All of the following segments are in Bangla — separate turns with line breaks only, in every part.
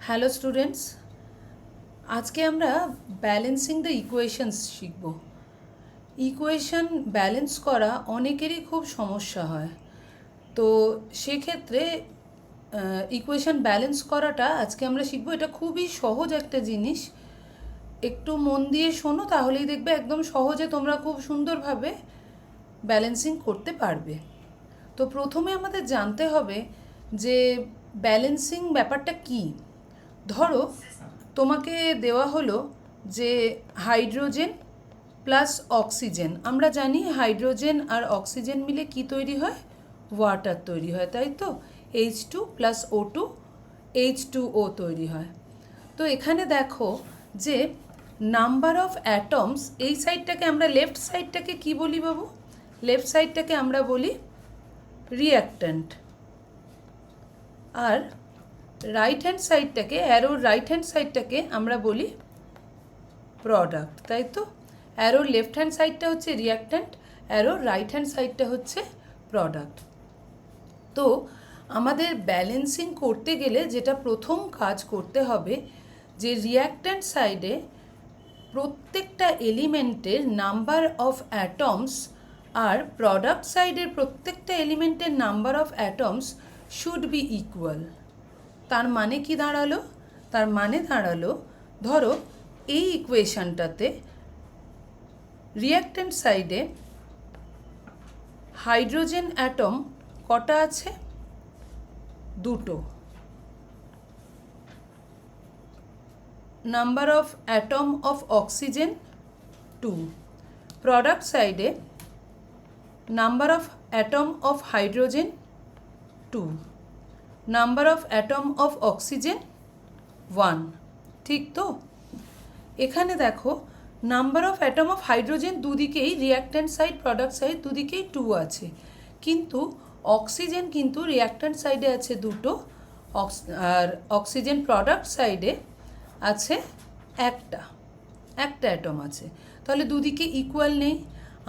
হ্যালো স্টুডেন্টস, আজকে আমরা ব্যালেন্সিং দ্য ইকুয়েশনস শিখব। ইকুয়েশন ব্যালেন্স করা অনেকেরই খুব সমস্যা হয়, তো সেক্ষেত্রে ইকুয়েশন ব্যালেন্স করাটা আজকে আমরা শিখব। এটা খুবই সহজ একটা জিনিস, একটু মন দিয়ে শোনো, তাহলেই দেখবে একদম সহজে তোমরা খুব সুন্দরভাবে ব্যালেন্সিং করতে পারবে। তো প্রথমে আমাদের জানতে হবে যে ব্যালেন্সিং ব্যাপারটা কী। ধরো তোমাকে দেওয়া হলো যে হাইড্রোজেন প্লাস অক্সিজেন, আমরা জানি হাইড্রোজেন আর অক্সিজেন মিলে কি তৈরি হয়, ওয়াটার তৈরি হয়, তাই তো। H2 প্লাস O2 H2O তৈরি হয়। তো এখানে দেখো যে নাম্বার অফ অ্যাটমস, এই সাইডটাকে আমরা লেফট সাইডটাকে কি বলি বাবু? লেফট সাইডটাকে আমরা বলি রিঅ্যাক্ট্যান্ট, আর রাইট হ্যান্ড সাইডটাকে, অ্যারোর রাইট হ্যান্ড সাইডটাকে আমরা বলি প্রোডাক্ট, তাই তো। অ্যারোর লেফট হ্যান্ড সাইডটা হচ্ছে রিঅ্যাক্ট্যান্ট, অ্যারোর রাইট হ্যান্ড সাইডটা হচ্ছে প্রোডাক্ট। তো আমাদের ব্যালেন্সিং করতে গেলে যেটা প্রথম কাজ করতে হবে, যে রিঅ্যাক্ট্যান্ট সাইডে প্রত্যেকটা এলিমেন্টের নাম্বার অফ অ্যাটমস আর প্রোডাক্ট সাইডের প্রত্যেকটা এলিমেন্টের number of atoms should be equal. তার মানে কি দাঁড়ালো? তার মানে দাঁড়ালো, ধরো এই ইকুয়েশনটাতে রিঅ্যাক্ট্যান্ট সাইডে হাইড্রোজেন অ্যাটম কটা আছে? দুটো। Number of atom of oxygen 2। Product সাইডে number of atom of hydrogen 2, number of atom of oxygen 1, ঠিক তো। এখানে দেখো number of atom of hydrogen দুদিকেই, রিঅ্যাক্ট্যান্ট সাইড প্রোডাক্ট সাইড দুদিকেই 2 আছে, কিন্তু অক্সিজেন কিন্তু রিঅ্যাক্ট্যান্ট সাইডে আছে দুটো, আর অক্সিজেন প্রোডাক্ট সাইডে আছে একটা অ্যাটম আছে। তাহলে দুদিকে ইকুয়াল নেই,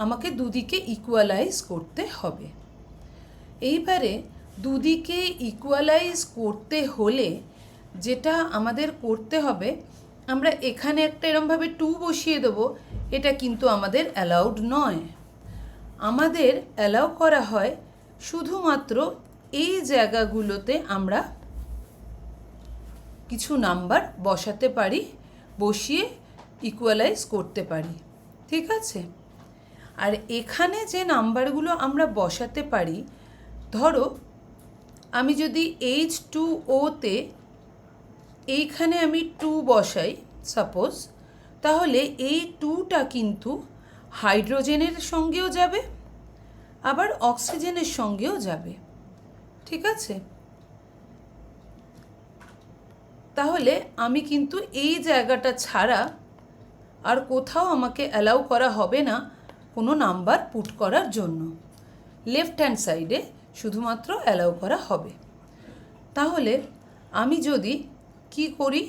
আমাকে দুদিকে ইকুয়ালাইজ করতে হবে। এইবারে দুদিকে ইকুয়ালাইজ করতে হলে যেটা আমাদের করতে হবে, আমরা এখানে একটা এরমভাবে 2 বসিয়ে দেবো, এটা কিন্তু আমাদের অ্যালাউড নয়। আমাদের অ্যালাউ করা হয় শুধুমাত্র এই জায়গাগুলোতে আমরা কিছু নাম্বার বসাতে পারি, বসিয়ে ইকুয়ালাইজ করতে পারি, ঠিক আছে। আর এখানে যে নাম্বারগুলো আমরা বসাতে পারি, ধরো আমি যদি H2O-তে এইখানে আমি 2 বসাই সাপোজ, তাহলে এই 2টা কিন্তু হাইড্রোজেনের সঙ্গেও যাবে, আবার অক্সিজেনের সঙ্গেও যাবে, ঠিক আছে। তাহলে আমি কিন্তু এই জায়গাটা ছাড়া আর কোথাও আমাকে অ্যালাউ করা হবে না কোনো নাম্বার পুট করার জন্য, লেফট হ্যান্ড সাইডে শুধুমাত্র অ্যালাউ করা হবে। তাহলে আমি যদি কি করি,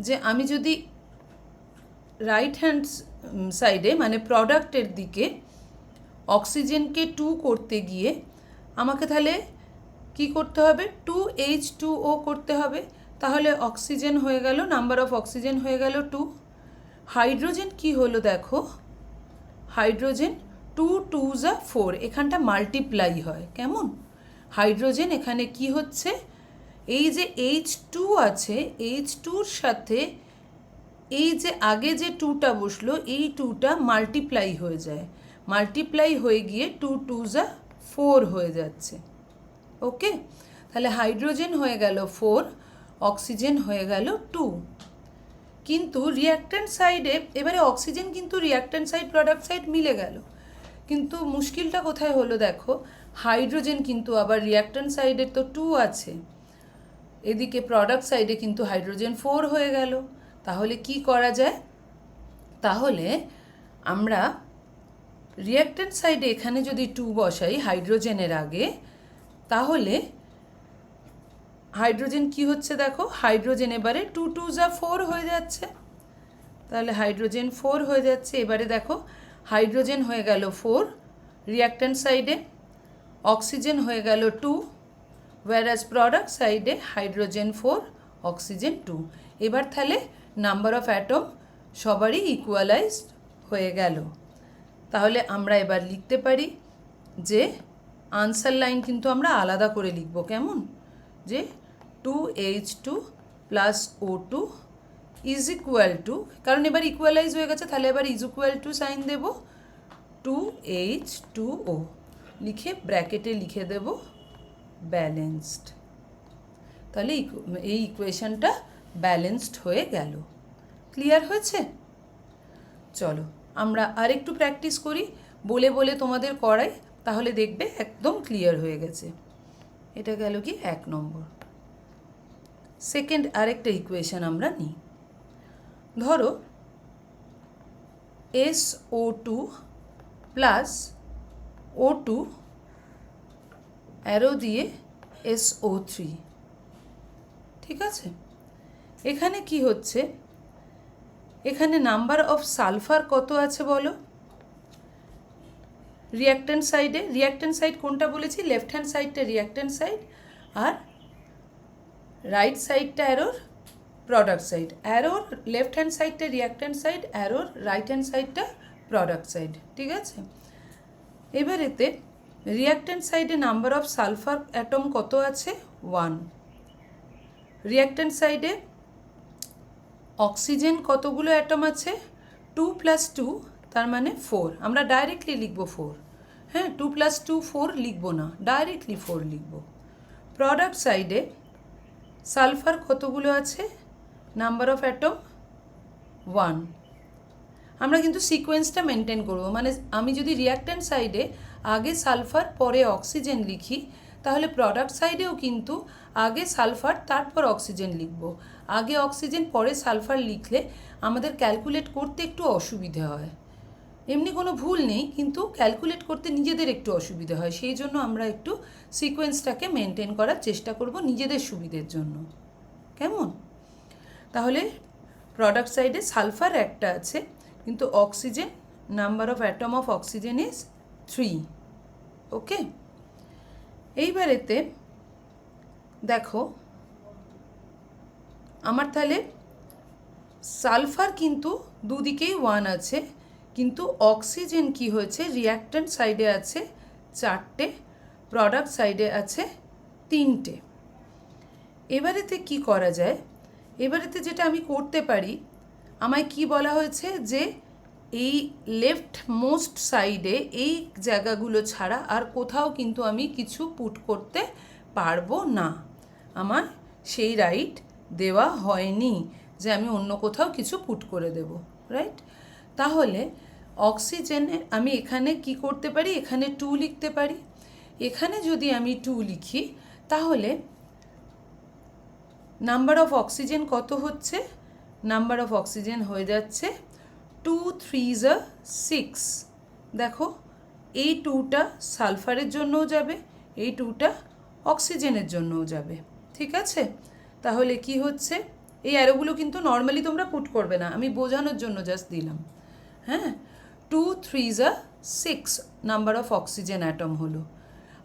যে আমি যদি রাইট হ্যান্ড সাইডে মানে প্রোডাক্টের দিকে অক্সিজেনকে 2 করতে গিয়ে আমাকে তাহলে কি করতে হবে, 2H2O করতে হবে। তাহলে অক্সিজেন হয়ে গেল, নাম্বার অফ অক্সিজেন হয়ে গেল 2। হাইড্রোজেন কি হলো দেখো, হাইড্রোজেন 2 2s are 4, এখানটা মাল্টিপ্লাই হয়, কেমন। হাইড্রোজেন এখানে কি হচ্ছে, এই যে H2 আছে, H2-র সাথে এই যে আগে যে 2টা বসলো, এই 2টা মাল্টিপ্লাই হয়ে যায়, মাল্টিপ্লাই হয়ে গিয়ে 2 2s are 4 হয়ে যাচ্ছে, ওকে। তাহলে হাইড্রোজেন হয়ে গেল 4, অক্সিজেন হয়ে গেল 2। কিন্তু রিঅ্যাক্ট্যান্ট সাইডে এবারে অক্সিজেন কিন্তু রিঅ্যাক্ট্যান্ট সাইড প্রোডাক্ট সাইড মিলে গেল, কিন্তু মুশকিলটা কোথায় হলো দেখো, হাইড্রোজেন কিন্তু আবার রিঅ্যাক্ট্যান্ট সাইডে তো 2 আছে, এদিকে প্রোডাক্ট সাইডে কিন্তু হাইড্রোজেন 4 হয়ে গেল। তাহলে কি করা যায়, তাহলে আমরা রিঅ্যাক্ট্যান্ট সাইডে এখানে যদি 2 বসাই হাইড্রোজেনের আগে, তাহলে হাইড্রোজেন কি হচ্ছে দেখো, হাইড্রোজেন এবারে 2 2s are 4 হয়ে যাচ্ছে, তাহলে হাইড্রোজেন 4 হয়ে যাচ্ছে। এবারে দেখো হাইড্রোজেন হয়ে গেল 4 রিঅ্যাক্ট্যান্ট সাইডে, অক্সিজেন হয়ে গেল 2, whereas প্রোডাক্ট সাইডে হাইড্রোজেন 4, অক্সিজেন 2। এবার তাহলে নাম্বার অফ অ্যাটম সবারই ইকুয়ালাইজড হয়ে গেল। তাহলে আমরা এবার লিখতে পারি যে আনসার লাইন কিন্তু আমরা আলাদা করে লিখব, কেমন, যে 2H2 plus O2 is equal two, কারণ এবার ইকুয়ালাইজ হয়ে গেছে, তাহলে এবার ইজ ইকুয়াল টু সাইন দেব 2H2O, লিখে ব্র্যাকেটে লিখে দেব ব্যালেন্সড। তাহলে এই ইকুয়েশনটা ব্যালেন্সড হয়ে গেল। ক্লিয়ার হয়েছে? চলো আমরা আরেকটু প্র্যাকটিস করি, বলে বলে তোমাদের করাই, তাহলে দেখবে একদম ক্লিয়ার হয়ে গেছে। এটা গেল কি 1 নম্বর। সেকেন্ড আরেকটা ইকুয়েশন আমরা নিই। ধরো SO2 প্লাস O2 অ্যারো দিয়ে SO3, ঠিক আছে? এখানে কি হচ্ছে, এখানে নাম্বার অফ সালফার কত আছে বলো? রিঅ্যাক্ট্যান্ট সাইডে, রিঅ্যাক্ট্যান্ট সাইড কোনটা বলেছি, লেফট হ্যান্ড সাইডটা রিঅ্যাক্ট্যান্ট সাইড আর রাইট সাইডটা অ্যারোর প্রোডাক্ট সাইড। অ্যারোর লেফট হ্যান্ড সাইডটা রিঅ্যাক্ট্যান্ট সাইড, অ্যারোর রাইট হ্যান্ড সাইডটা প্রোডাক্ট সাইড, ঠিক আছে? এবার এতে রিঅ্যাক্ট্যান্ট সাইডে নাম্বার অফ সালফার অ্যাটম কত আছে? 1। রিঅ্যাক্ট্যান্ট সাইডে অক্সিজেন কতগুলো অ্যাটম আছে? 2 + 2, তার মানে 4। আমরা ডাইরেক্টলি লিখব 4, হ্যাঁ, 2 + 2 4 লিখব না, ডাইরেক্টলি 4 লিখব। প্রোডাক্ট সাইডে সালফার কতগুলো আছে? Number of atom 1। আমরা কিন্তু সিকোয়েন্সটা মেনটেন করব, মানে আমি যদি রিঅ্যাক্ট্যান্ট সাইডে আগে সালফার পরে অক্সিজেন লিখি, তাহলে প্রোডাক্ট সাইডেও কিন্তু আগে সালফার তারপর অক্সিজেন লিখব। আগে অক্সিজেন পরে সালফার লিখলে আমাদের ক্যালকুলেট করতে একটু অসুবিধে হয়। এমনি কোনো ভুল নেই, কিন্তু ক্যালকুলেট করতে নিজেদের একটু অসুবিধা হয়, সেই জন্য আমরা একটু সিকোয়েন্সটাকে মেনটেন করার চেষ্টা করব নিজেদের সুবিধের জন্য, কেমন? তাহলে প্রোডাক্ট সাইডে সালফার একটা আছে, কিন্তু oxygen, number of atom of oxygen is 3। ওকে, এইবারেতে দেখো আমার তাহলে সালফার কিন্তু দুদিকেই 1 আছে, কিন্তু অক্সিজেন কি হয়েছে, রিঅ্যাক্ট্যান্ট সাইডে আছে 4টে, প্রোডাক্ট সাইডে আছে 3টে। এবারেতে কি করা যায়? এবারেতে যেটা আমি করতে পারি, আমায় কি বলা হয়েছে, যে এই লেফট মোস্ট সাইডে এই জায়গাগুলো ছাড়া আর কোথাও কিন্তু আমি কিছু পুট করতে পারবো না। আমার সেই রাইট দেওয়া হয়নি যে আমি অন্য কোথাও কিছু পুট করে দেব, রাইট? তাহলে অক্সিজেনে আমি এখানে কি করতে পারি, এখানে 2 লিখতে পারি। এখানে যদি আমি 2 লিখি, তাহলে নাম্বার অফ অক্সিজেন কত হচ্ছে? নাম্বার অফ অক্সিজেন হয়ে যাচ্ছে 2 3 6। দেখো এই 2টা সালফারের জন্যও যাবে, এই 2টা অক্সিজেনের জন্যও যাবে, ঠিক আছে? তাহলে কি হচ্ছে, এই অ্যারোগুলো কিন্তু নর্মালি তোমরা পুট করবে না, আমি বোঝানোর জন্য জাস্ট দিলাম, হ্যাঁ। 2 3 6 নাম্বার অফ অক্সিজেন অ্যাটম হলো,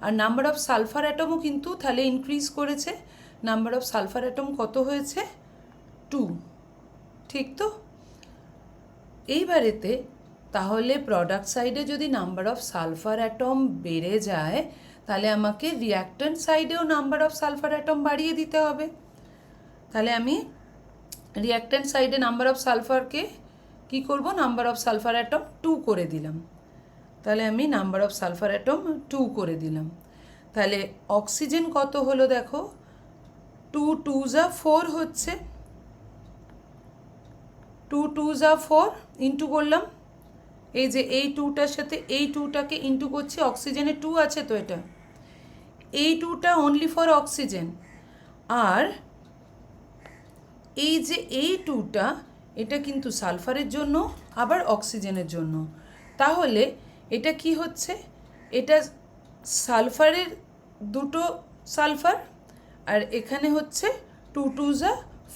আর নাম্বার অফ সালফার অ্যাটমও কিন্তু তাহলে ইনক্রিজ করেছে। নাম্বার অফ সালফার অ্যাটম কত হয়েছে? 2, ঠিক তো? এইবারেতে তাহলে প্রোডাক্ট সাইডে যদি নাম্বার অফ সালফার অ্যাটম বেড়ে যায়, তাহলে আমাকে রিঅ্যাক্ট্যান্ট সাইডেও নাম্বার অফ সালফার অ্যাটম বাড়িয়ে দিতে হবে। তাহলে আমি রিঅ্যাক্ট্যান্ট সাইডে নাম্বার অফ সালফারকে কি করব, নাম্বার অফ সালফার অ্যাটম 2 করে দিলাম। তাহলে আমি নাম্বার অফ সালফার অ্যাটম 2 করে দিলাম। তাহলে অক্সিজেন কত হলো দেখো, 2 2 4 হচ্ছে, 2 2 4 ইন্টু করলাম, এই যে এই 2টার সাথে এই 2টাকে ইন্টু করছি, অক্সিজেনে 2 আছে তো, এটা এই 2টা অনলি ফর অক্সিজেন, আর এই যে এই 2টা এটা কিন্তু সালফারের জন্য আবার অক্সিজেনের জন্য। তাহলে এটা কি হচ্ছে, এটা সালফারের 2টো সালফার, আর এখানে হচ্ছে 2 2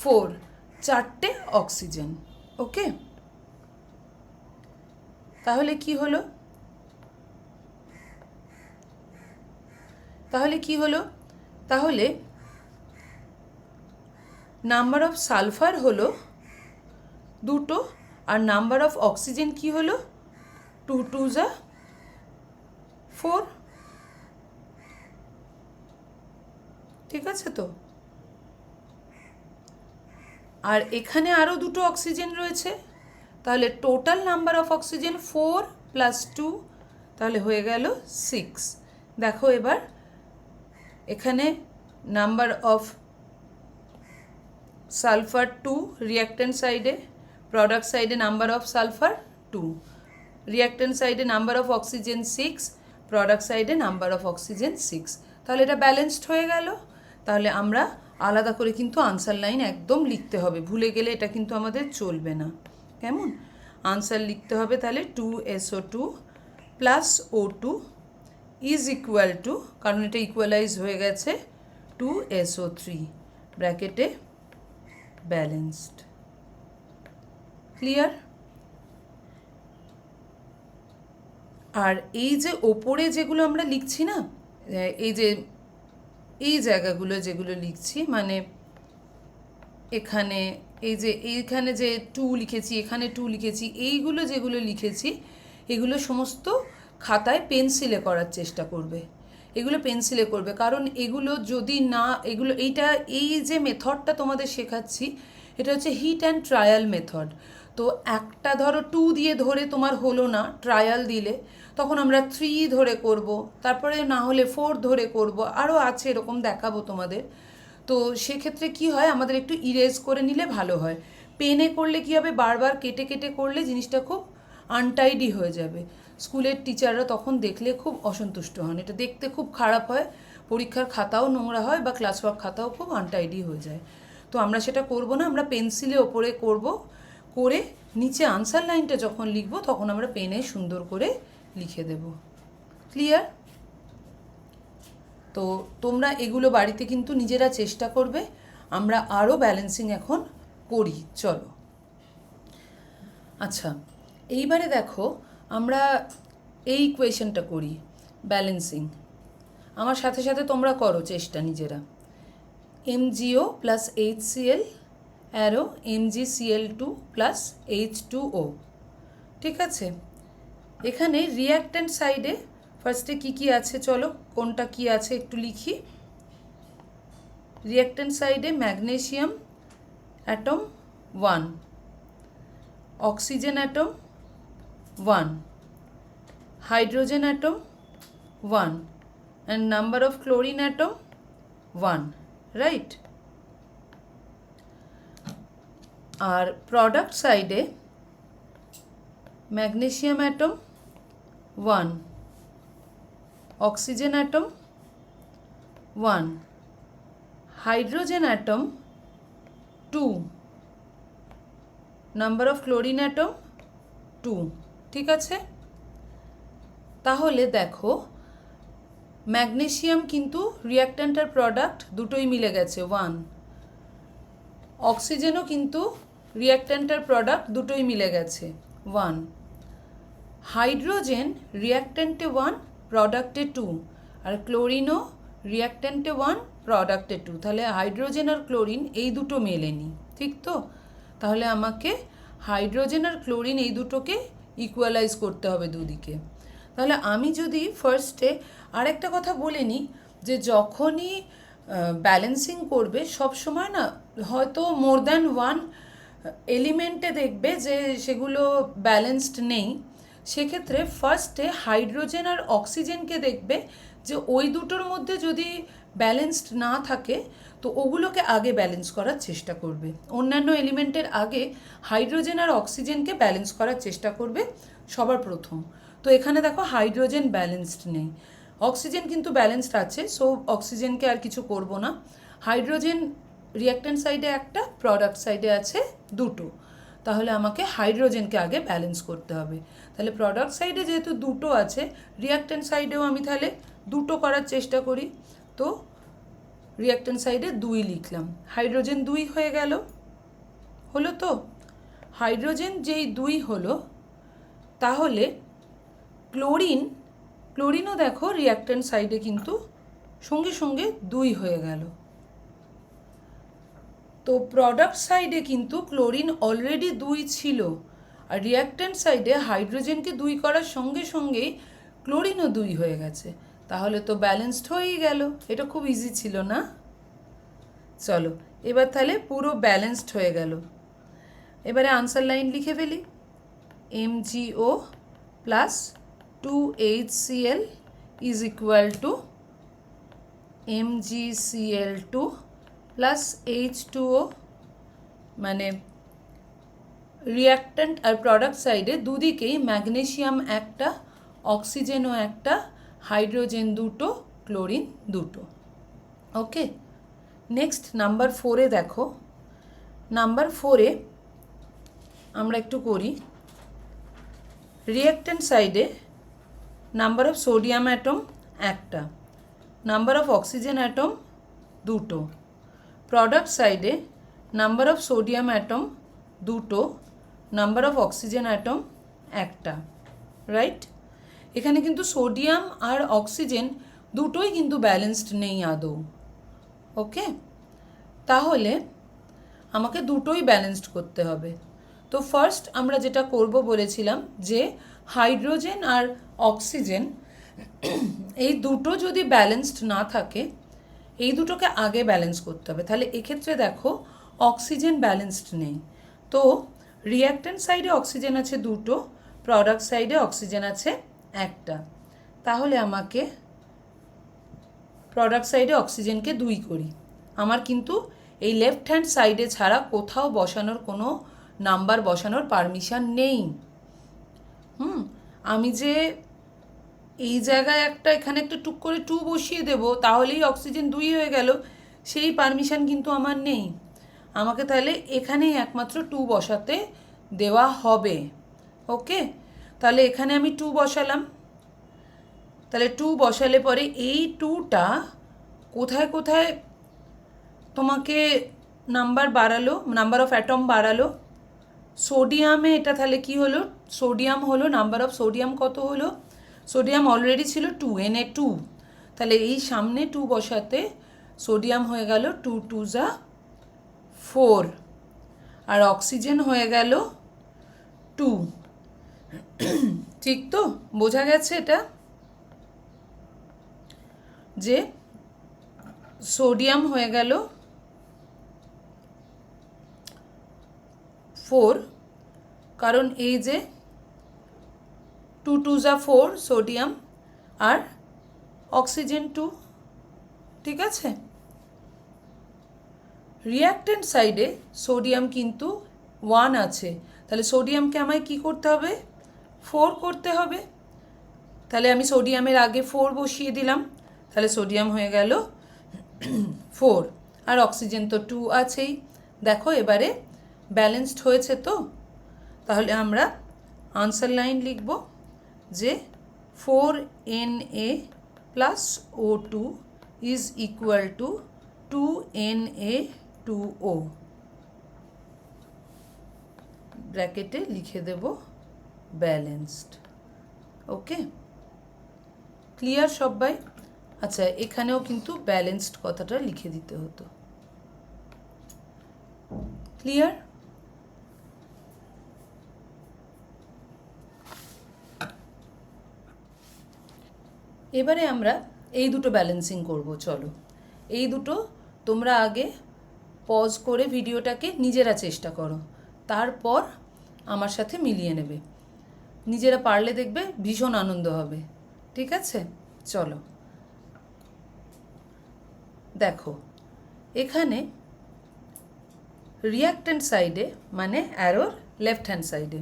4, 4টে অক্সিজেন। ওকে, তাহলে কি হলো, তাহলে নাম্বার অফ সালফার হলো 2, আর নাম্বার অফ অক্সিজেন কি হলো 2 2 যা 4। ঠিক আছে তো? আর এখানে আরও 2 অক্সিজেন রয়েছে, তাহলে টোটাল নাম্বার অফ অক্সিজেন 4 + 2, তাহলে হয়ে গেল 6। দেখো এবার এখানে নাম্বার অফ সালফার 2 রিঅ্যাক্ট্যান্ট সাইডে, প্রোডাক্ট সাইডে নাম্বার অফ সালফার 2, রিঅ্যাক্ট্যান্ট সাইডে নাম্বার অফ অক্সিজেন 6, প্রোডাক্ট সাইডে নাম্বার অফ অক্সিজেন 6। তাহলে এটা ব্যালেন্সড হয়ে গেল। তাহলে আমরা আলাদা করে কিন্তু আনসার লাইন একদম লিখতে হবে, ভুলে গেলে এটা কিন্তু আমাদের চলবে না। কেমন? আনসার লিখতে হবে তাহলে 2SO2 + O2 is equal two, কারণ এটা ইকুয়ালাইজ হয়ে গেছে, 2SO3 ব্র্যাকেটে ব্যালেন্সড। ক্লিয়ার? আর এই যে ওপরে যেগুলো আমরা লিখছি না, এই যে এই জায়গাগুলো যেগুলো লিখছি, মানে এখানে এই যে এইখানে যে 2 লিখেছি, এখানে 2 লিখেছি, এইগুলো যেগুলো লিখেছি এগুলো সমস্ত খাতায় পেন্সিলে করার চেষ্টা করবে। এগুলো পেন্সিলে করবে, কারণ এগুলো যদি না, এগুলো এই যে মেথডটা তোমাদের শেখাচ্ছি এটা হচ্ছে হিট অ্যান্ড ট্রায়াল মেথড। তো একটা ধরো 2 দিয়ে ধরে তোমার হলো না, ট্রায়াল দিলে তখন আমরা 3 ধরে করব, তারপরে না হলে 4 ধরে করব, আরও আছে এরকম দেখাবো তোমাদের। তো সেক্ষেত্রে কি হয়, আমাদের একটু ইরেজ করে নিলে ভালো হয়। পেনে করলে কি হবে, বারবার কেটে কেটে করলে জিনিসটা খুব আনটাইডি হয়ে যাবে, স্কুলের টিচাররা তখন দেখলে খুব অসন্তুষ্ট হন, এটা দেখতে খুব খারাপ হয়, পরীক্ষার খাতাও নোংরা হয় বা ক্লাস ওয়ার্ক খাতাও খুব আনটাইডি হয়ে যায়। তো আমরা সেটা করব না, আমরা পেন্সিলে ওপরে করব, করে নিচে আনসার লাইনটা যখন লিখব তখন আমরা পেনে সুন্দর করে লিখে দেব। ক্লিয়ার? তো তোমরা এগুলো বাড়িতে কিন্তু নিজেরা চেষ্টা করবে। আমরা আরও ব্যালেন্সিং এখন করি, চলো। আচ্ছা, এইবারে দেখো আমরা এই ইকুয়েশনটা করি, ব্যালেন্সিং। আমার সাথে সাথে তোমরা করো চেষ্টা নিজেরা। MgO + HCl arrow MgCl2 + H2O। ঠিক আছে? এখানে রিঅ্যাক্ট্যান্ট সাইডে ফার্স্টে কি আছে, চলো কোনটা কি আছে একটু লিখি। রিঅ্যাক্ট্যান্ট সাইডে magnesium atom 1, oxygen atom 1, hydrogen atom 1, and number of chlorine atom 1, right? আর প্রোডাক্ট সাইডে magnesium atom 1, oxygen atom 1, hydrogen atom 2, number of chlorine atom 2। ঠিক আছে? তাহলে দেখো ম্যাগনেসিয়াম কিন্তু রিঅ্যাক্ট্যান্টের প্রোডাক্ট দুটোই মিলে গেছে 1, অক্সিজেনও কিন্তু রিঅ্যাক্ট্যান্টের প্রোডাক্ট দুটোই মিলে গেছে 1, হাইড্রোজেন রিঅ্যাক্ট্যান্টে 1, প্রোডাক্টে 2, আর ক্লোরিনও রিঅ্যাক্ট্যান্টে 1, প্রোডাক্টে 2। তাহলে হাইড্রোজেন আর ক্লোরিন এই দুটো মেলেনি, ঠিক তো? তাহলে আমাকে হাইড্রোজেন আর ক্লোরিন এই দুটোকে ইকুয়ালাইজ করতে হবে দুদিকে। তাহলে আমি যদি ফার্স্টে আরেকটা কথা বলে নিই, যে যখনই ব্যালেন্সিং করবে সব সময় না হয়তো মোর দ্যান 1 এলিমেন্টে দেখবে যে সেগুলো ব্যালেন্সড নেই, সেক্ষেত্রে ফার্স্টে হাইড্রোজেন আর অক্সিজেনকে দেখবে যে ওই দুটোর মধ্যে যদি ব্যালেন্সড না থাকে তো ওগুলোকে আগে ব্যালেন্স করার চেষ্টা করবে, অন্যান্য এলিমেন্টের আগে হাইড্রোজেন আর অক্সিজেনকে ব্যালেন্স করার চেষ্টা করবে সবার প্রথম। তো এখানে দেখো হাইড্রোজেন ব্যালেন্সড নেই, অক্সিজেন কিন্তু ব্যালেন্সড আছে, সো অক্সিজেনকে আর কিছু করব না। হাইড্রোজেন রিঅ্যাক্ট্যান্ট সাইডে একটা, প্রোডাক্ট সাইডে আছে 2, তাহলে আমাকে হাইড্রোজেনকে আগে ব্যালেন্স করতে হবে। তাহলে প্রোডাক্ট সাইডে যেহেতু 2 আছে, রিঅ্যাক্ট্যান্ট সাইডেও আমি তাহলে 2 করার চেষ্টা করি। তো রিঅ্যাক্ট্যান্ট সাইডে 2 লিখলাম, হাইড্রোজেন 2 হয়ে গেল, হলো তো? হাইড্রোজেন যেই 2 হলো, তাহলে ক্লোরিনও দেখো রিঅ্যাক্ট্যান্ট সাইডে কিন্তু সঙ্গে সঙ্গে 2 হয়ে গেল। তো প্রোডাক্ট সাইডে কিন্তু ক্লোরিন অলরেডি 2 ছিল, আর রিঅ্যাক্ট্যান্ট সাইডে হাইড্রোজেনকে 2 করার সঙ্গে সঙ্গেই ক্লোরিনও 2 হয়ে গেছে। তাহলে তো ব্যালেন্সড হয়েই গেল। এটা খুব ইজি ছিল না? চলো এবার তাহলে পুরো ব্যালেন্সড হয়ে গেল। এবারে আনসার লাইন লিখে ফেলি। MgO plus 2HCl is equal two MgCl2 plus H2O, মানে রিঅ্যাক্ট্যান্ট আর প্রোডাক্ট সাইডে দুদিকেই ম্যাগনেসিয়াম একটা, অক্সিজেনও একটা, hydrogen 2, chlorine 2। Okay, next number 4-এ দেখো। নাম্বার 4-এ আমরা একটু করি। রিঅ্যাক্ট্যান্ট সাইডে নাম্বার অফ সোডিয়াম অ্যাটম একটা, number of oxygen atom 2, product সাইডে number of sodium atom 2, number of oxygen atom একটা, রাইট? এখানে কিন্তু সোডিয়াম আর অক্সিজেন দুটোই কিন্তু ব্যালেন্সড নেই আদৌ। ওকে, তাহলে আমাকে দুটোই ব্যালেন্সড করতে হবে। তো ফার্স্ট আমরা যেটা করব বলেছিলাম যে হাইড্রোজেন আর অক্সিজেন এই দুটো যদি ব্যালেন্সড না থাকে, এই দুটোকে আগে ব্যালেন্স করতে হবে। তাহলে এক্ষেত্রে দেখো অক্সিজেন ব্যালেন্সড নেই। তো রিঅ্যাক্ট্যান্ট সাইডে অক্সিজেন আছে 2, প্রোডাক্ট সাইডে অক্সিজেন আছে একটা। তাহলে আমাকে প্রোডাক্ট সাইডে অক্সিজেনকে 2 করি। আমার কিন্তু এই লেফট হ্যান্ড সাইডে ছাড়া কোথাও বসানোর কোনো নাম্বার বসানোর পারমিশন নেই। আমি যে এই জায়গায় একটা, এখানে একটা টুক করে 2 বসিয়ে দেব তাহলেই অক্সিজেন 2 হয়ে গেল, সেই পারমিশন কিন্তু আমার নেই। আমাকে তাহলে এখানেই একমাত্র 2 বসাতে দেওয়া হবে। ওকে, তাহলে এখানে আমি 2 বসালাম। তাহলে 2 বসালে পরে এই 2টা কোথায় কোথায় তোমাকে নাম্বার বাড়ালো, নাম্বার অফ অ্যাটম বাড়ালো। সোডিয়ামে এটা তাহলে কি হলো, সোডিয়াম হলো, নাম্বার অফ সোডিয়াম কত হলো, সোডিয়াম অলরেডি ছিল 2, Na2, তাহলে এই সামনে 2 বসাতে সোডিয়াম হয়ে গেল 2 2 যা 4, আর অক্সিজেন হয়ে গেল 2। ঠিক তো? বোঝা গেছে এটা যে সোডিয়াম হয়ে গেল 4, কারণ এই যে 2 2 যা 4 সোডিয়াম, আর অক্সিজেন 2। ঠিক আছে, রিঅ্যাক্ট্যান্ট সাইডে সোডিয়াম কিন্তু 1 আছে, তাহলে সোডিয়ামকে আমায় কি করতে হবে, 4 করতে হবে। তাহলে আমি সোডিয়ামের আগে 4 বসিয়ে দিলাম, তাহলে সোডিয়াম হয়ে গেল 4, আর অক্সিজেন তো 2 আছেই। দেখো এবারে ব্যালেন্সড হয়েছে তো? তাহলে আমরা আনসার লাইন লিখব যে 4Na plus O2 is equal two 2Na2O, ব্র্যাকেটে লিখে দেব ব্যালেন্সড। ওকে, ক্লিয়ার সবাই? আচ্ছা, এখানেও কিন্তু ব্যালেন্সড কথাটা লিখে দিতে হতো। ক্লিয়ার? এবারে আমরা এই দুটো ব্যালেন্সিং করব। চলো এই দুটো তোমরা আগে পজ করে ভিডিওটাকে নিজেরা চেষ্টা করো, তারপর আমার সাথে মিলিয়ে নেবে। নিজেরা পারলে দেখবে ভীষণ আনন্দ হবে। ঠিক আছে, চলো দেখো এখানে রিঅ্যাক্ট্যান্ট সাইডে মানে অ্যারোর লেফট হ্যান্ড সাইডে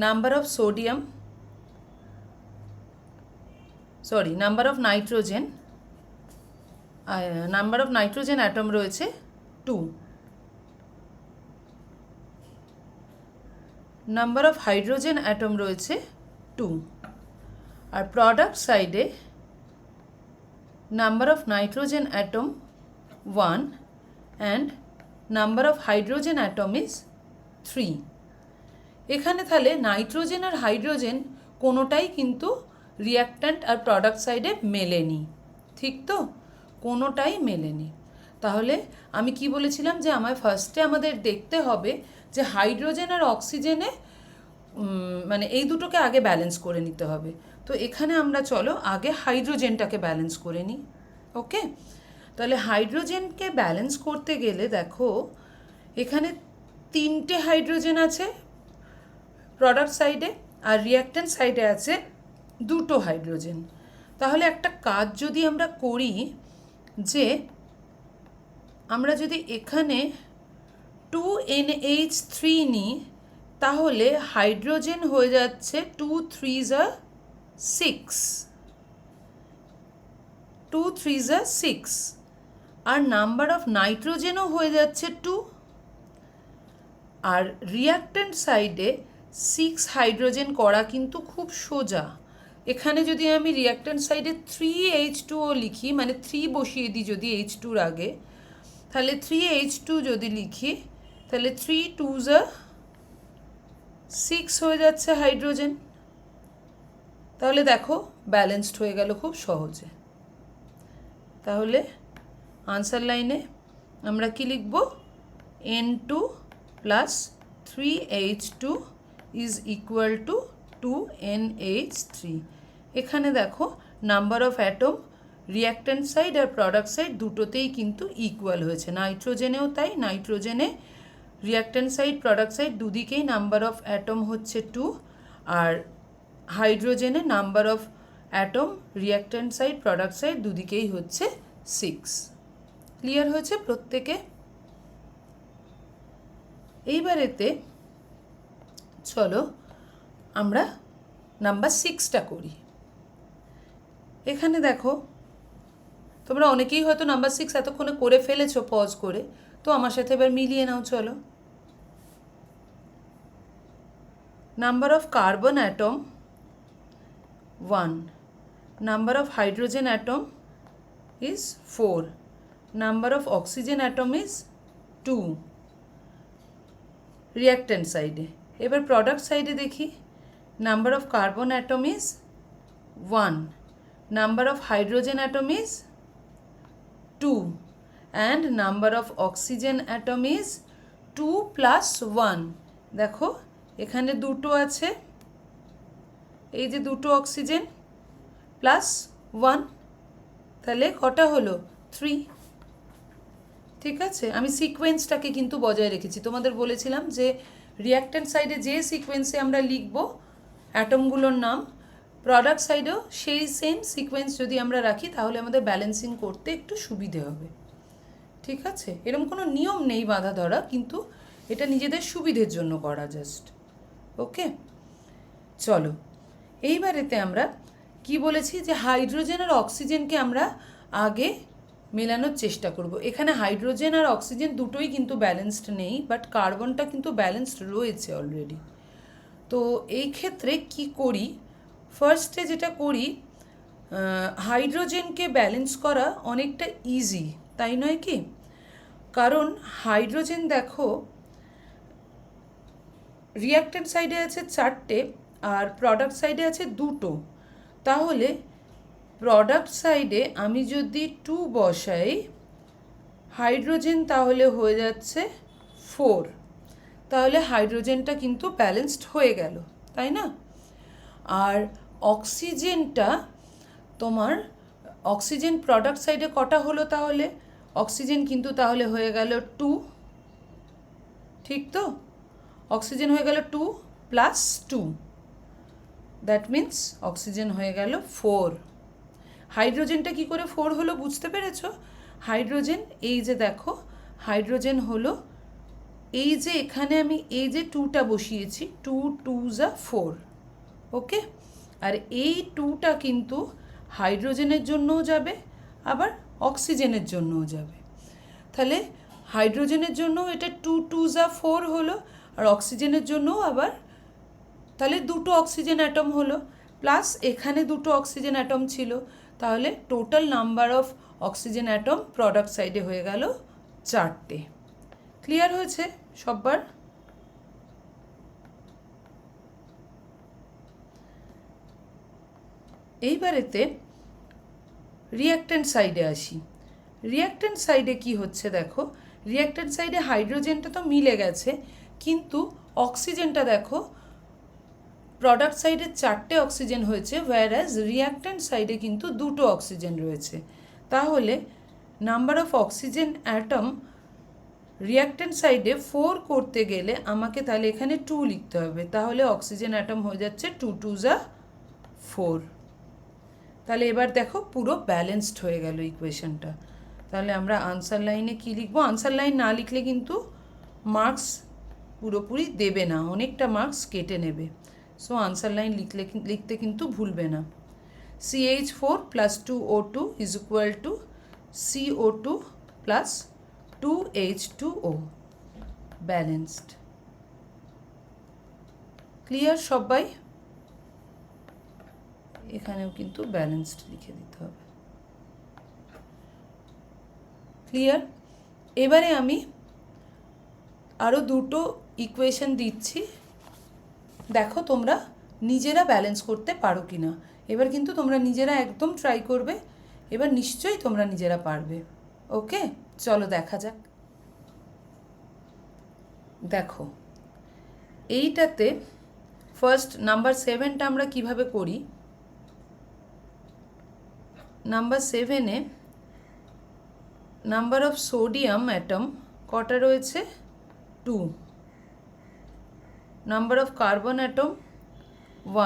number of sodium, sorry number of nitrogen, number of nitrogen atom রয়েছে 2, নাম্বার অফ হাইড্রোজেন অ্যাটম রয়েছে 2, আর প্রোডাক্ট সাইডে number of nitrogen atom 1 and number of hydrogen atom is 3। এখানে তাহলে নাইট্রোজেন আর হাইড্রোজেন কোনোটাই কিন্তু রিঅ্যাক্ট্যান্ট আর প্রোডাক্ট সাইডে মেলেনি। ঠিক তো? কোনোটাই মেলেনি। তাহলে আমি কি বলেছিলাম যে ফার্স্টে আমাদের দেখতে হবে যে হাইড্রোজেন আর অক্সিজেনে মানে এই দুটোকে আগে ব্যালেন্স করে নিতে হবে। তো এখানে আমরা চলো আগে হাইড্রোজেনটাকে ব্যালেন্স করে নিই। ওকে, তাহলে হাইড্রোজেনকে ব্যালেন্স করতে গেলে দেখো এখানে 3টে হাইড্রোজেন আছে প্রোডাক্ট সাইডে, আর রিঅ্যাক্ট্যান্ট সাইডে আছে 2টো হাইড্রোজেন। তাহলে একটা কাজ যদি আমরা করি, যে আমরা যদি এখানে 2NH3 নিই, তাহলে হাইড্রোজেন হয়ে যাচ্ছে 2 3s are 6, 2 3s are 6, আর নাম্বার অফ নাইট্রোজেনও হয়ে যাচ্ছে 2, আর রিঅ্যাক্ট্যান্ট সাইডে 6 হাইড্রোজেন করা কিন্তু খুব সোজা। এখানে যদি আমি রিঅ্যাক্ট্যান্ট সাইডে 3H2O লিখি, মানে 3 বসিয়ে দিই যদি H2-র আগে, তাহলে 3H2 যদি লিখি, তাহলে 3 2s are 6 হয়ে যাচ্ছে হাইড্রোজেন। তাহলে দেখো ব্যালেন্সড হয়ে গেল খুব সহজে। তাহলে আনসার লাইনে আমরা কি লিখব? N2 plus 3H2 is equal to 2NH3। এখানে দেখো number of atom reactant side আর প্রোডাক্ট সাইড দুটোতেই কিন্তু ইকুয়াল হয়েছে। নাইট্রোজেনেও তাই, নাইট্রোজেনে রিঅ্যাক্ট্যান্ট সাইড প্রোডাক্ট সাইড দুদিকেই নাম্বার অফ অ্যাটম হচ্ছে 2, আর হাইড্রোজেনে number of atom reactant side product side দুদিকেই হচ্ছে 6। ক্লিয়ার হয়েছে প্রত্যেকে? এইবারেতে চলো আমরা নাম্বার 6টা করি। এখানে দেখো তোমরা অনেকেই হয়তো নাম্বার 6 এতক্ষণে করে ফেলেছো পজ করে, তো আমার সাথে এবার মিলিয়ে নাও। চলো, number of carbon atom 1, number of hydrogen atom is 4, number of oxygen atom is 2 reactant সাইডে। এবার প্রোডাক্ট সাইডে দেখি, number of carbon atom is 1, number of hydrogen atom is 2, and number of oxygen atom is 2 plus 1। দেখো এখানে 2টো আছে, এই যে 2টো অক্সিজেন প্লাস 1, তাহলে কটা হলো? 3। ঠিক আছে, আমি সিকোয়েন্সটাকে কিন্তু বজায় রেখেছি। তোমাদের বলেছিলাম যে রিঅ্যাক্ট্যান্ট সাইডে যে সিকোয়েন্সে আমরা লিখব অ্যাটমগুলোর নাম, প্রোডাক্ট সাইডেও সেই সেম সিকোয়েন্স যদি আমরা রাখি তাহলে আমাদের ব্যালেন্সিং করতে একটু সুবিধে হবে। ঠিক আছে, এরকম কোনো নিয়ম নেই বাঁধা ধরা, কিন্তু এটা নিজেদের সুবিধের জন্য করা জাস্ট। ওকে, চলো এইবারেতে আমরা কি বলেছি যে হাইড্রোজেন আর অক্সিজেনকে আমরা আগে মেলানোর চেষ্টা করব। এখানে হাইড্রোজেন আর অক্সিজেন দুটোই কিন্তু ব্যালেন্সড নেই, বাট কার্বনটা কিন্তু ব্যালেন্সড রয়েছে অলরেডি। তো এই ক্ষেত্রে কি করি, ফার্স্টে যেটা করি, হাইড্রোজেনকে ব্যালেন্স করা অনেকটা ইজি, তাই নয় কি? কারণ হাইড্রোজেন দেখো রিঅ্যাক্ট্যান্ট সাইডে আছে 4টে আর প্রোডাক্ট সাইডে আছে 2টো। তাহলে প্রোডাক্ট সাইডে আমি যদি 2 বসাই, হাইড্রোজেন তাহলে হয়ে যাচ্ছে 4, তাহলে হাইড্রোজেনটা কিন্তু ব্যালেন্সড হয়ে গেল, তাই না? আর অক্সিজেনটা তোমার অক্সিজেন প্রোডাক্ট সাইডে কটা হলো? তাহলে অক্সিজেন কিন্তু তাহলে হয়ে গেল 2, ঠিক তো? অক্সিজেন হয়ে গেল 2 প্লাস 2, দ্যাট মিন্স অক্সিজেন হয়ে গেল 4। হাইড্রোজেনটা কি করে 4 হলো বুঝতে পেরেছো? হাইড্রোজেন এই যে দেখো, হাইড্রোজেন হলো এই যে এখানে আমি এই যে 2টা বসিয়েছি, 2 2s are 4। ওকে, আর এই 2টা কিন্তু হাইড্রোজেনের জন্যও যাবে আবার অক্সিজেনের জন্যও যাবে। তাহলে হাইড্রোজেনের জন্য এটা 2 2s are 4 হলো, আর অক্সিজেনের জন্যও আবার তাহলে 2টো অক্সিজেন অ্যাটম হলো, প্লাস এখানে 2টো অক্সিজেন অ্যাটম ছিল, তাহলে total number of oxygen atom product সাইডে হয়ে গেল 4টে। ক্লিয়ার হয়েছে সববার? এইবারেতে রিঅ্যাক্ট্যান্ট সাইডে আসি। রিঅ্যাক্ট্যান্ট সাইডে কি হচ্ছে দেখো, রিঅ্যাক্ট্যান্ট সাইডে হাইড্রোজেনটা তো মিলে গেছে, কিন্তু অক্সিজেনটা দেখো প্রোডাক্ট সাইডে 4টে অক্সিজেন হয়েছে, ওয়্যারাজ রিঅ্যাক্ট্যান্ট সাইডে কিন্তু 2টো অক্সিজেন রয়েছে। তাহলে number of oxygen atom reactant সাইডে 4 করতে গেলে আমাকে তাহলে এখানে 2 লিখতে হবে, তাহলে অক্সিজেন অ্যাটম হয়ে যাচ্ছে 2 2 যা 4। তাহলে এবার দেখো পুরো ব্যালেন্সড হয়ে গেল ইকুয়েশনটা। তাহলে আমরা আনসার লাইনে কি লিখবো, আনসার লাইন না লিখলে কিন্তু মার্কস পুরোপুরি দেবে না, অনেকটা মার্কস কেটে নেবে। সো আনসার লাইন লিখতে কিন্তু ভুলবে না। CH4 + 2O2 is equal two CO2 + 2H2O, balanced. Clear সবাই? এখানেও কিন্তু ব্যালেন্সড লিখে দিতে হবে। ক্লিয়ার? এবারে আমি আরও 2টো ইকুয়েশন দিচ্ছি, দেখো তোমরা নিজেরা ব্যালেন্স করতে পারো কি না। এবার কিন্তু তোমরা নিজেরা একদম ট্রাই করবে, এবার নিশ্চয়ই তোমরা নিজেরা পারবে। ওকে, চলো দেখা যাক। দেখো এইটাতে ফার্স্ট নাম্বার 7টা আমরা কিভাবে করি। নাম্বার 7-এ নাম্বার অফ সোডিয়াম অ্যাটম কটা রয়েছে, 2। Number of carbon atom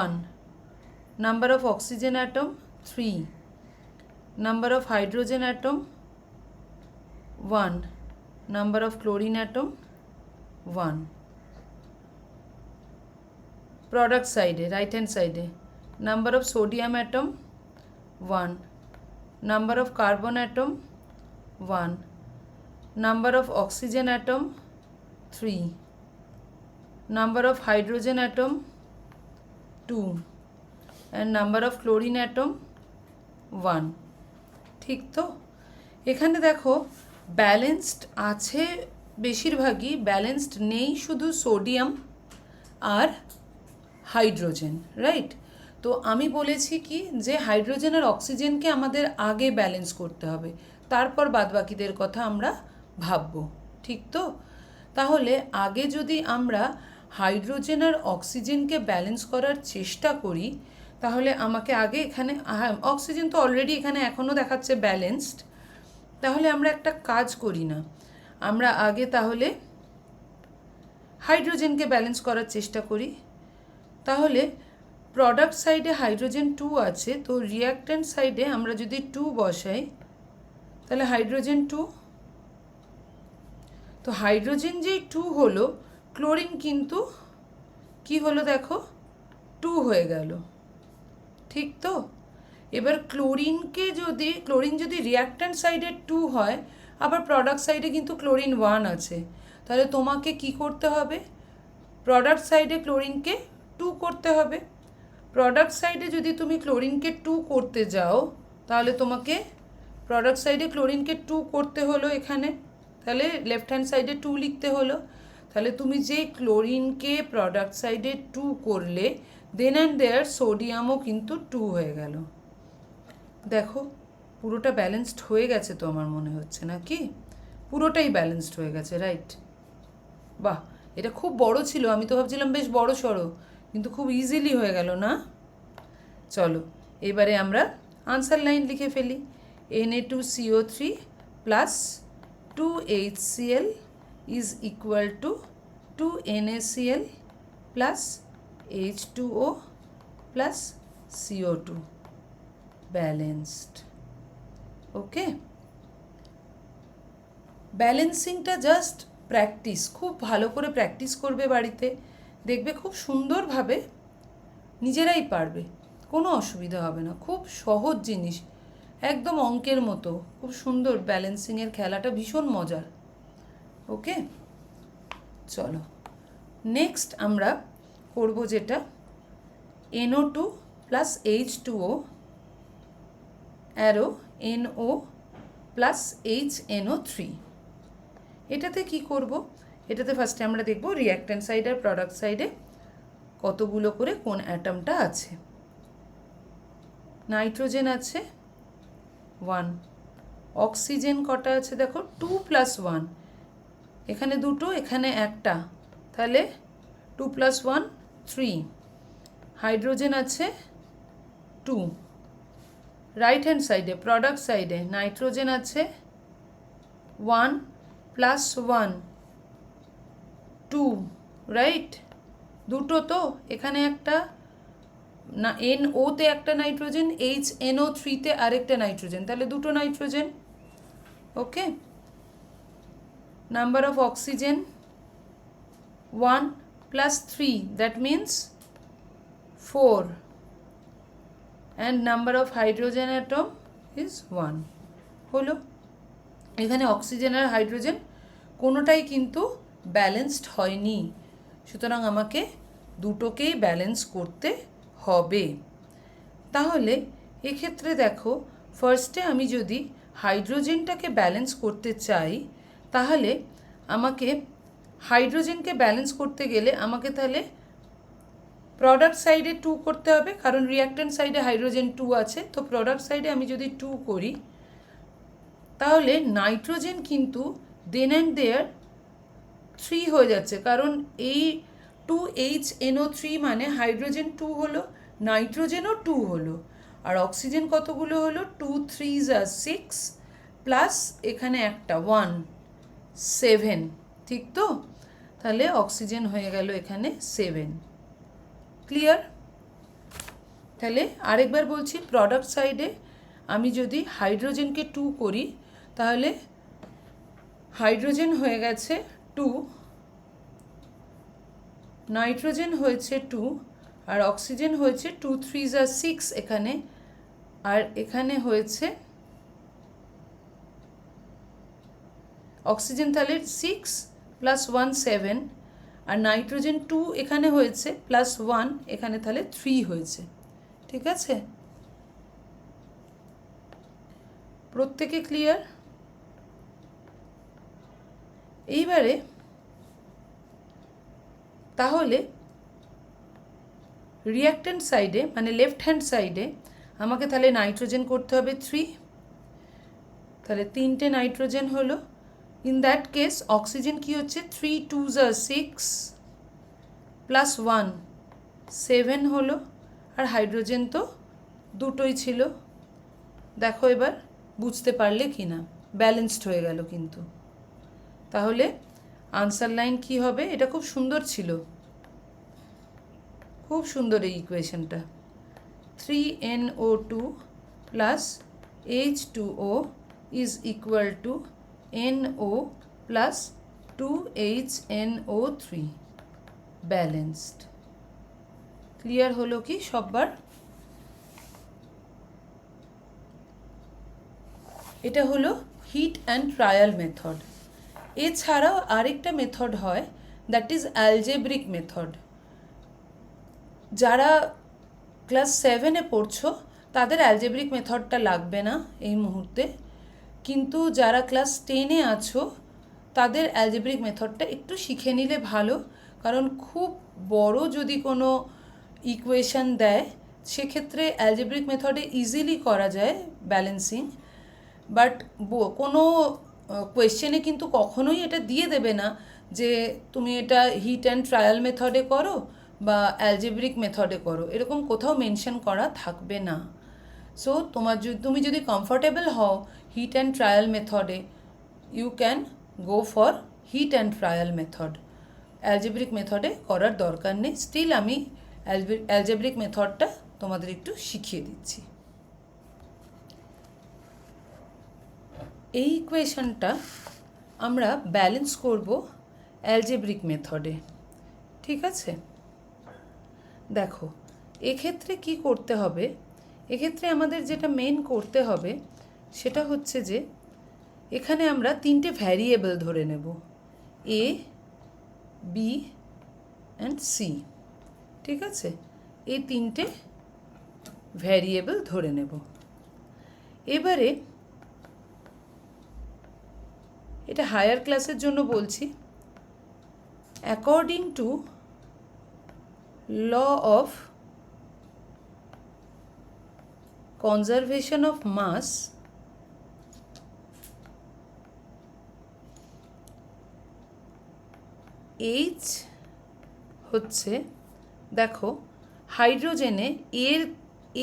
1, number of oxygen atom 3, number of hydrogen atom 1, number of chlorine atom 1। Product সাইডে রাইট হ্যান্ড সাইডে number of sodium atom 1, number of carbon atom 1, number of oxygen atom 3, number of hydrogen atom 2 and number of chlorine atom 1। ঠিক তো? এখানে দেখো ব্যালেন্সড আছে বেশিরভাগই, ব্যালেন্সড নেই শুধু সোডিয়াম আর হাইড্রোজেন, রাইট? তো আমি বলেছি কি যে হাইড্রোজেন আর অক্সিজেনকে আমাদের আগে ব্যালেন্স করতে হবে, তারপর বাদবাকিদের কথা আমরা ভাববো, ঠিক তো? তাহলে আগে যদি আমরা হাইড্রোজেন আর অক্সিজেনকে ব্যালেন্স করার চেষ্টা করি, তাহলে আমাকে আগে এখানে অক্সিজেন তো অলরেডি এখানে এখনও দেখাচ্ছে ব্যালেন্সড, তাহলে আমরা একটা কাজ করি না, আমরা আগে তাহলে হাইড্রোজেনকে ব্যালেন্স করার চেষ্টা করি। তাহলে প্রোডাক্ট সাইডে হাইড্রোজেন 2 আছে, তো রিঅ্যাক্ট্যান্ট সাইডে আমরা যদি 2 বসাই তাহলে হাইড্রোজেন 2, তো হাইড্রোজেন যেই 2 হলো, ক্লোরিন কিন্তু কি হলো দেখো 2 হয়ে গেল, ঠিক তো? এবার ক্লোরিন যদি রিঅ্যাক্ট্যান্ট সাইডে 2 হয়, আবার প্রোডাক্ট সাইডে কিন্তু ক্লোরিন 1 আছে, তাহলে তোমাকে কি করতে হবে, প্রোডাক্ট সাইডে ক্লোরিনকে 2 করতে হবে। প্রোডাক্ট সাইডে যদি তুমি ক্লোরিনকে 2 করতে যাও, তাহলে তোমাকে প্রোডাক্ট সাইডে ক্লোরিনকে 2 করতে হলো এখানে, তাহলে লেফট হ্যান্ড সাইডে 2 লিখতে হলো। তাহলে তুমি যে ক্লোরিনকে প্রোডাক্ট সাইডে 2 করলে, দেন অ্যান্ড দেয়ার সোডিয়ামও কিন্তু 2 হয়ে গেল। দেখো পুরোটা ব্যালেন্সড হয়ে গেছে তো আমার মনে হচ্ছে, নাকি? পুরোটাই ব্যালেন্সড হয়ে গেছে, রাইট? বাহ, এটা খুব বড় ছিল, আমি তো ভাবছিলাম বেশ বড় সড়ো, কিন্তু খুব ইজিলি হয়ে গেল না? চলো এবারে আমরা আনসার লাইন লিখে ফেলি। Na2CO3 + 2HCl is equal to 2NaCl plus H2O plus CO2, balanced। Okay, ব্যালেন্সিংটা just practice, খুব ভালো করে প্র্যাকটিস করবে বাড়িতে, দেখবে খুব সুন্দরভাবে নিজেরাই পারবে, কোনো অসুবিধা হবে না, খুব সহজ জিনিস, একদম অঙ্কের মতো, খুব সুন্দর। ব্যালেন্সিংয়ের খেলাটা ভীষণ মজার। ওকে, চলো নেক্সট আমরা করব যেটা NO2 + H2O arrow NO + HNO3। এটাতে কি করব, এটাতে ফার্স্টে আমরা দেখব রিঅ্যাক্ট্যান্ট সাইড আর প্রোডাক্ট সাইডে কতগুলো করে কোন অ্যাটমটা আছে। নাইট্রোজেন আছে 1, অক্সিজেন কটা আছে দেখো, 2 + 1, এখানে দুটো এখানে একটা, তাহলে 2 + 1 3। হাইড্রোজেন আছে 2। রাইট হ্যান্ড সাইডে প্রোডাক্ট সাইডে নাইট্রোজেন আছে 1 + 1 2, রাইট, দুটো তো, এখানে একটা না, NO-তে একটা নাইট্রোজেন, HNO3-তে আরেকটা নাইট্রোজেন, তাহলে দুটো nitrogen. Okay, number of oxygen 1 + 3, that means 4, and number of hydrogen atom is 1। হলো, এখানে অক্সিজেন আর হাইড্রোজেন কোনোটাই কিন্তু ব্যালেন্সড হয়নি, সুতরাং আমাকে দুটোকেই ব্যালেন্স করতে হবে। তাহলে এক্ষেত্রে দেখো, ফার্স্টে আমি যদি হাইড্রোজেনটাকে ব্যালেন্স করতে চাই, তাহলে আমাকে হাইড্রোজেনকে ব্যালেন্স করতে গেলে আমাকে তাহলে প্রোডাক্ট সাইডে 2 করতে হবে, কারণ রিঅ্যাক্ট্যান্ট সাইডে হাইড্রোজেন 2 আছে, তো প্রোডাক্ট সাইডে আমি যদি 2 করি, তাহলে নাইট্রোজেন কিন্তু দেন অ্যান্ড দেয়ার 3 হয়ে যাচ্ছে, কারণ এই 2HNO3 মানে হাইড্রোজেন 2 হলো, নাইট্রোজেনও 2 হলো, আর অক্সিজেন কতগুলো হলো, 2 3s are 6 প্লাস এখানে একটা 1 7, ঠিক তো, তাহলে অক্সিজেন হয়ে গেল এখানে 7। ক্লিয়ার? তাহলে আরেকবার বলছি, প্রোডাক্ট সাইডে আমি যদি হাইড্রোজেনকে 2 করি, তাহলে হাইড্রোজেন হয়ে গেছে 2, নাইট্রোজেন হয়েছে 2, আর অক্সিজেন হয়েছে 2 3s are 6 এখানে, আর এখানে হয়েছে অক্সিজেন তাহলে 6 + 1 7, আর নাইট্রোজেন 2 এখানে হয়েছে +1 এখানে, তাহলে 3 হয়েছে। ঠিক আছে, প্রত্যেকে ক্লিয়ার? এইবারে তাহলে রিঅ্যাক্ট্যান্ট সাইডে মানে লেফট হ্যান্ড সাইডে আমাকে তাহলে নাইট্রোজেন করতে হবে 3, তাহলে 3টে নাইট্রোজেন হলো। ইন দ্যাট কেস অক্সিজেন কি হচ্ছে, 3 2s are 6 +1 7 হলো, আর হাইড্রোজেন তো দুটোই ছিল। দেখো এবার বুঝতে পারলে কি না, ব্যালেন্সড হয়ে গেল কিন্তু। তাহলে আনসার লাইন কি হবে, এটা খুব সুন্দর ছিল, খুব সুন্দর এই ইকুয়েশনটা। 3NO2 + H2O is equal to NO plus 2HNO3, balanced. Clear হলো কি সববার? এটা হলো হিট অ্যান্ড ট্রায়াল মেথড। এছাড়াও আরেকটা মেথড হয়, দ্যাট ইজ অ্যালজেব্রিক মেথড। যারা ক্লাস 7-এ পড়ছো তাদের অ্যালজেব্রিক মেথডটা লাগবে না এই মুহূর্তে, কিন্তু যারা ক্লাস 10-এ আছো তাদের অ্যালজেব্রিক মেথডটা একটু শিখে নিলে ভালো, কারণ খুব বড় যদি কোনো ইকুয়েশন দেয় সেক্ষেত্রে অ্যালজেব্রিক মেথডে ইজিলি করা যায় ব্যালেন্সিং, বাট কোনো কোয়েশ্চেনে কিন্তু কখনোই এটা দিয়ে দেবে না যে তুমি এটা হিট অ্যান্ড ট্রায়াল মেথডে করো বা অ্যালজেব্রিক মেথডে করো, এরকম কোথাও মেনশন করা থাকবে না। সো তুমি যদি কমফর্টেবল হও হিট অ্যান্ড ট্রায়াল মেথডে, you can go for hit and trial method, algebraic মেথডে করার দরকার নেই। স্টিল আমি অ্যালজেব্রিক মেথডটা তোমাদের একটু শিখিয়ে দিচ্ছি। এই ইকুয়েশনটা আমরা ব্যালেন্স করব অ্যালজেব্রিক মেথডে, ঠিক আছে? দেখো এক্ষেত্রে কি করতে হবে, এক্ষেত্রে আমাদের যেটা মেন করতে হবে সেটা হচ্ছে যে এখানে আমরা 3টে ভ্যারিয়েবল ধরে নেব, A, B অ্যান্ড C, ঠিক আছে? এই 3টে ভ্যারিয়েবল ধরে নেব। এবারে এটা হায়ার ক্লাসের জন্য বলছি, according to law of conservation of mass H হচ্ছে, দেখো হাইড্রোজেনে এর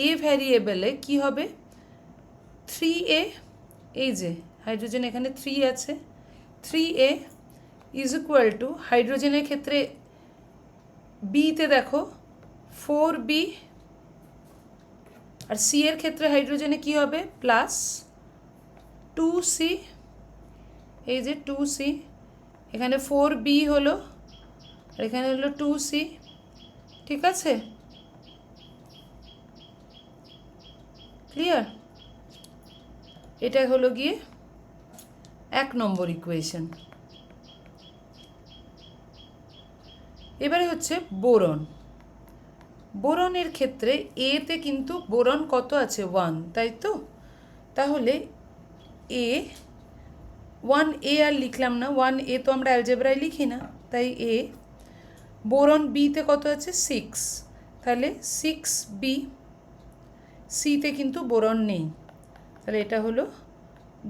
এ ভ্যারিয়েবলে কি হবে 3a, এই যে হাইড্রোজেন এখানে 3 আছে, 3a ইজ ইকুয়াল টু হাইড্রোজেনের ক্ষেত্রে বিতে দেখো 4b, আর সি এর ক্ষেত্রে হাইড্রোজেনে কি হবে প্লাস 2c, এই যে 2c, এখানে 4b হলো আর এখানে হলো 2c, ঠিক আছে, ক্লিয়ার? এটা হলো গিয়ে 1 নম্বর ইকুয়েশন। এবারে হচ্ছে বোরন। বোরনের ক্ষেত্রে এতে কিন্তু বোরন কত আছে 1, তাই তো? তাহলে এ 1a আর লিখলাম না, 1a তো আমরা অ্যালজেব্রায় লিখি না, তাই এ। বোরন বিতে কত আছে 6, তাহলে 6b, সিতে কিন্তু বোরন নেই, তাহলে এটা হলো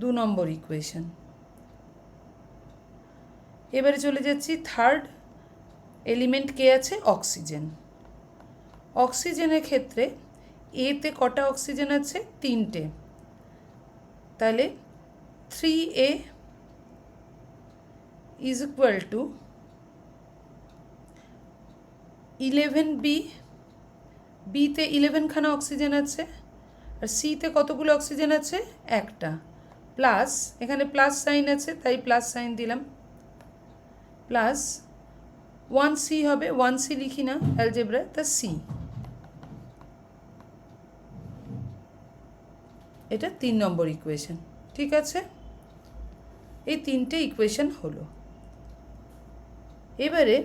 2 নম্বর ইকুয়েশন। এবারে চলে যাচ্ছি থার্ড এলিমেন্ট কে আছে অক্সিজেন। অক্সিজেনের ক্ষেত্রে এতে কটা অক্সিজেন আছে 3টে, তাহলে 3a is equal two 11b, বিতে 11খানা অক্সিজেন আছে আর সিতে কতগুলো অক্সিজেন আছে একটা, প্লাস এখানে প্লাস সাইন আছে তাই প্লাস সাইন দিলাম, প্লাস 1c হবে, 1c লিখি না অ্যালজেব্রা, তা c, এটা 3 নম্বর ইকুয়েশন, ঠিক আছে? এই 3টে ইকুয়েশন হলো। এবারে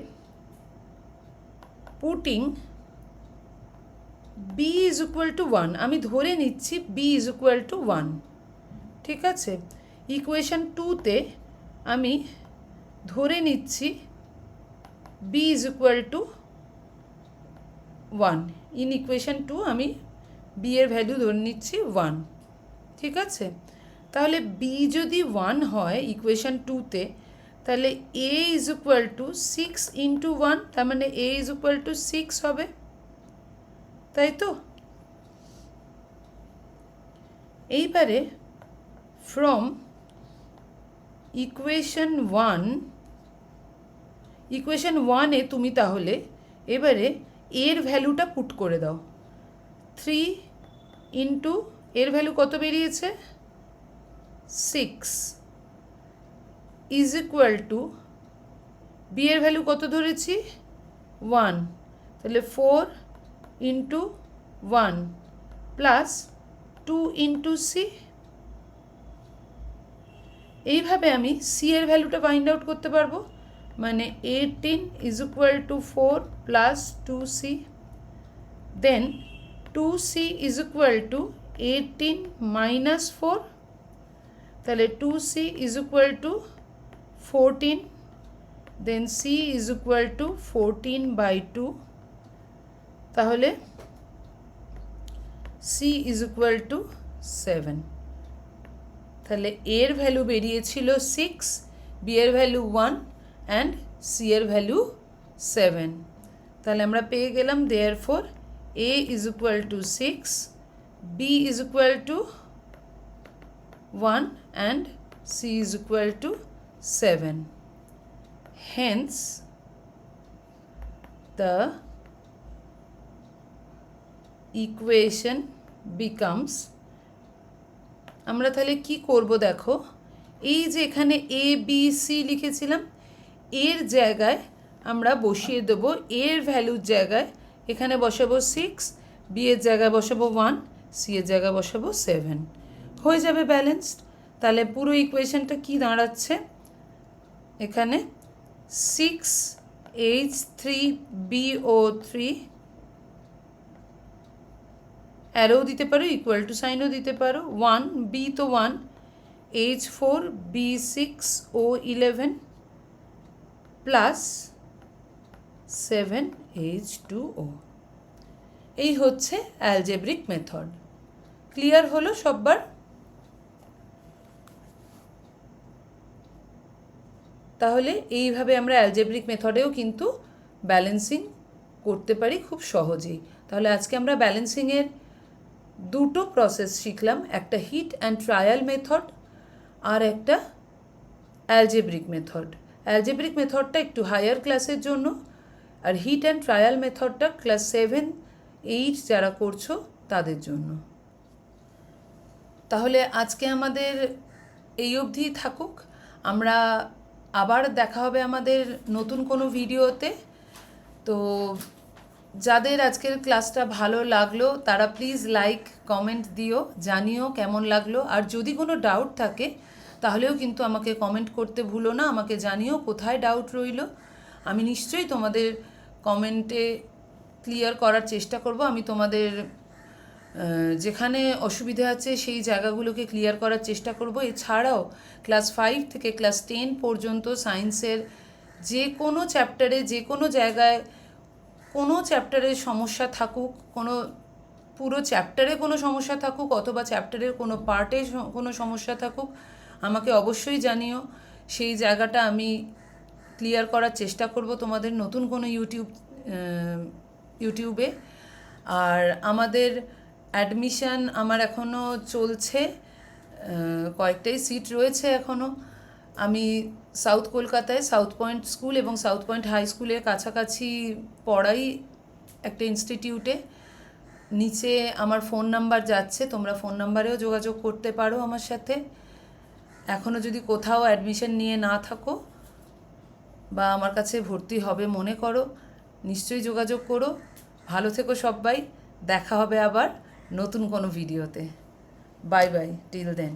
putting b is equal two 1, আমি ধরে নিচ্ছি b ইজ ইকুয়াল টু 1, ঠিক আছে? ইকুয়েশন 2তে আমি ধরে নিচ্ছি b is equal two 1, in equation 2 আমি b এর ভ্যালু ধরে নিচ্ছি 1, ঠিক আছে? তাহলে b যদি 1 হয় ইকুয়েশন 2তে, তাহলে a is equal two 6 into 1, তার মানে a ইজ ইকুয়াল টু 6 হবে, তাই তো? এইবারে ফ্রম ইকুয়েশন 1-এ তুমি তাহলে এবারে এর ভ্যালুটা পুট করে দাও, 3 ইন্টু এর ভ্যালু কত বেরিয়েছে 6 ইজ ইকুয়াল টু বি এর ভ্যালু কত ধরেছি 1, তাহলে 4 ইন্টু 1 প্লাস 2 ইন্টু সি। এইভাবে আমি সি এর ভ্যালুটা ফাইন্ড আউট করতে পারবো, মানে 18 is equal to 4 plus 2c, then 2c is equal to 18 minus 4, তাহলে 2c is equal to 14, then c is equal to 14/2, তাহলে c ইজ ইকুয়াল টু 7, তাহলে এর ভ্যালু বেরিয়েছিল 6, বি এর ভ্যালু 1 অ্যান্ড সি এর ভ্যালু 7, তাহলে আমরা পেয়ে গেলাম therefore a is equal two 6, b is equal two 1 and c is equal two 7, hence the equation becomes, আমরা তাহলে কি করব দেখো, এই যে এখানে এ বি সি লিখেছিলাম এর জায়গায় আমরা বসিয়ে দেব এর ভ্যালুর জায়গায়, এখানে বসাবো 6, বি এর জায়গায় বসাবো 1, সি এর জায়গায় বসাবো 7, হয়ে যাবে ব্যালেন্সড। তাহলে পুরো ইকুয়েশনটা কি দাঁড়াচ্ছে, এখানে 6H3BO3 অ্যারো দিতে পারো, ইকুয়াল টু সাইনও দিতে পারো, 1 বি তো 1, H4B6O11 প্লাস 7H2O, এই হচ্ছে অ্যালজেব্রিক মেথড। ক্লিয়ার হলো সববার? তাহলে এইভাবে আমরা অ্যালজেব্রিক মেথডেও কিন্তু ব্যালেন্সিং করতে পারি খুব সহজেই। তাহলে আজকে আমরা ব্যালেন্সিংয়ের দুটো প্রসেস শিখলাম, একটা হিট অ্যান্ড ট্রায়াল মেথড আর একটা অ্যালজেব্রিক মেথড। অ্যালজেব্রিক মেথডটা একটু হায়ার ক্লাসের জন্য, আর হিট অ্যান্ড ট্রায়াল মেথডটা ক্লাস 7, 8 যারা করছো তাদের জন্য। তাহলে আজকে আমাদের এই অবধি থাকুক। আমরা আবার দেখা হবে আমাদের নতুন কোনো ভিডিওতে। তো যাদের আজকের ক্লাসটা ভালো লাগলো তারা প্লিজ লাইক কমেন্ট দিও, জানিও কেমন লাগলো। আর যদি কোনো ডাউট থাকে তাহলেও কিন্তু আমাকে কমেন্ট করতে ভুলো না, আমাকে জানিও কোথায় ডাউট রইল। আমি নিশ্চয়ই তোমাদের কমেন্টে ক্লিয়ার করার চেষ্টা করব। আমি তোমাদের যেখানে অসুবিধা আছে সেই জায়গাগুলোকে ক্লিয়ার করার চেষ্টা করব। এছাড়াও ক্লাস 5 থেকে ক্লাস 10 পর্যন্ত সায়েন্সের যে কোনো চ্যাপ্টারে, যে কোনো জায়গায় কোনো চ্যাপ্টারে সমস্যা থাকুক, কোনো পুরো চ্যাপ্টারে কোনো সমস্যা থাকুক অথবা চ্যাপ্টারের কোনো পার্টে কোনো সমস্যা থাকুক, আমাকে অবশ্যই জানিও। সেই জায়গাটা আমি ক্লিয়ার করার চেষ্টা করব তোমাদের নতুন কোনো ইউটিউবে। আর আমাদের অ্যাডমিশান আমার এখনও চলছে, কয়েকটাই সিট রয়েছে এখনও। আমি সাউথ কলকাতায় সাউথ পয়েন্ট স্কুল এবং সাউথ পয়েন্ট হাই স্কুলের কাছাকাছি পড়াই একটা ইনস্টিটিউটে। নিচে আমার ফোন নাম্বার যাচ্ছে, তোমরা ফোন নাম্বারেও যোগাযোগ করতে পারো আমার সাথে। এখনও যদি কোথাও অ্যাডমিশন নিয়ে না থাকো বা আমার কাছে ভর্তি হবে মনে করো, নিশ্চয়ই যোগাযোগ করো। ভালো থেকো সবাই, দেখা হবে আবার নতুন কোনো ভিডিওতে। বাই বাই, টিল দেন।